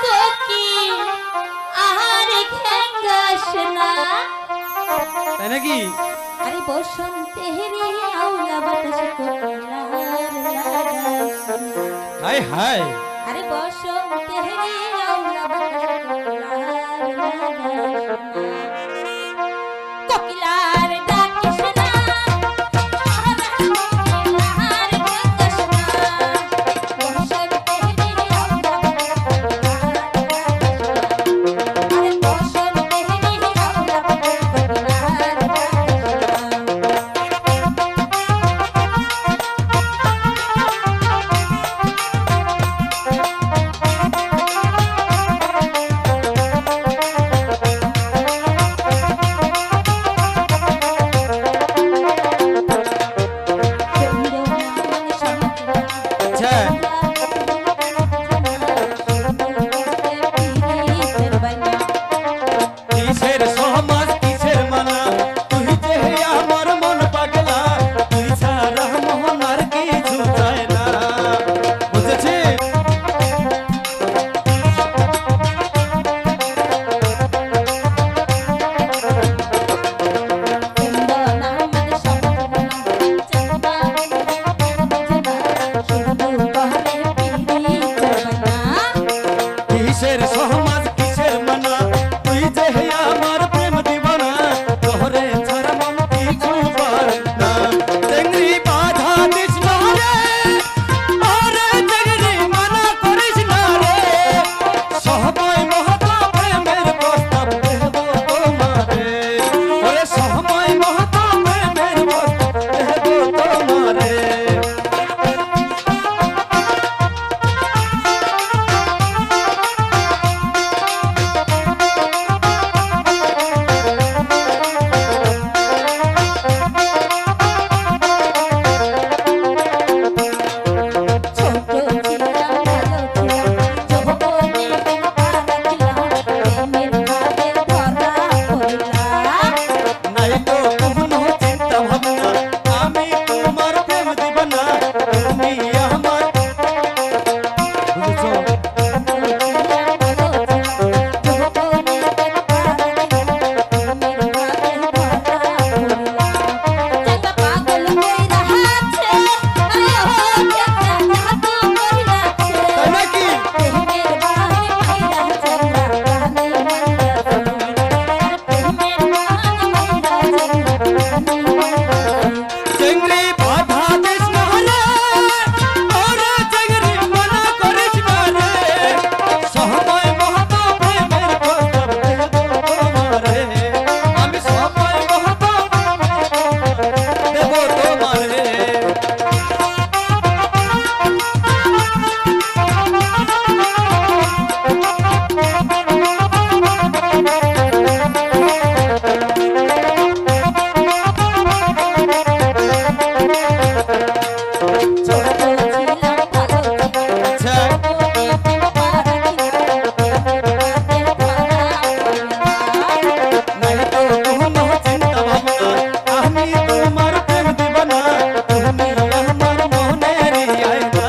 কোকিল আর ঘেঙ্গাস না তাই নাকি? আরে বসন্তে রে আউলা বাতাস কোকিলার লাগাস না। হাই হাই আরে বসন্তে রে আউলা বাতাস কোকিলার লাগাস না। কোকিলার ডাকিস না কোকিলার ঘেঙ্গাস না বসন্তে রে আউলা আরে বসন্তে রে আউলা কোকিলার আচ্ছা কিসের সমাজ কিসের মানা তুই যে আমার মন পাগলা তুই ছাড়া মোহন আর কিছু চায় না বুঝেছি কিসের সমাজ কিসের মানা তুই যে আমার প্রেম দিবানা তোরে ছাড়া মন কিছু পারে না চেংড়ি বাধা দিস না রে আরে চেংড়ি মানা করিস না রে সবাই মহতা প্রেমের প্রস্তাব দেব তোমারে ওরে সবাই মহতা প্রেমের প্রস্তাব দেব তোমারে নাই তো কোনো চিন্তা ভাবনা আমি তোমার প্রেম দিব না তুমি আমার বুঝেছো তাই নাকি চেংড়ি বাধা দিস না রে ওরে চেংড়ি মানা করিস না রে সবাই মহতা প্রেমের প্রস্তাব দেব তোমারে আমি সবাই মহতা দেব তোমারে আচ্ছা নাই তো কোনো চিন্তা ভাবনা আমি তোমার প্রেম দিব না তুমি আমার মনের আয়না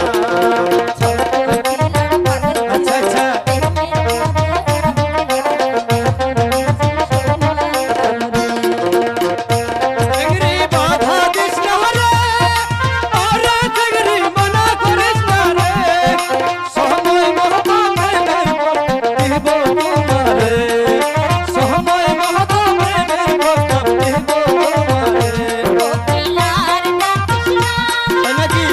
আচ্ছা আচ্ছা চেংড়ি বাধা দিস না রে আরে চেংড়ি মানা করিস না রে সময় মহতা প্রেমের দিব তোমারে সময় মহতা প্রেমের প্রস্তাব দেব তোমারে তাই নাকি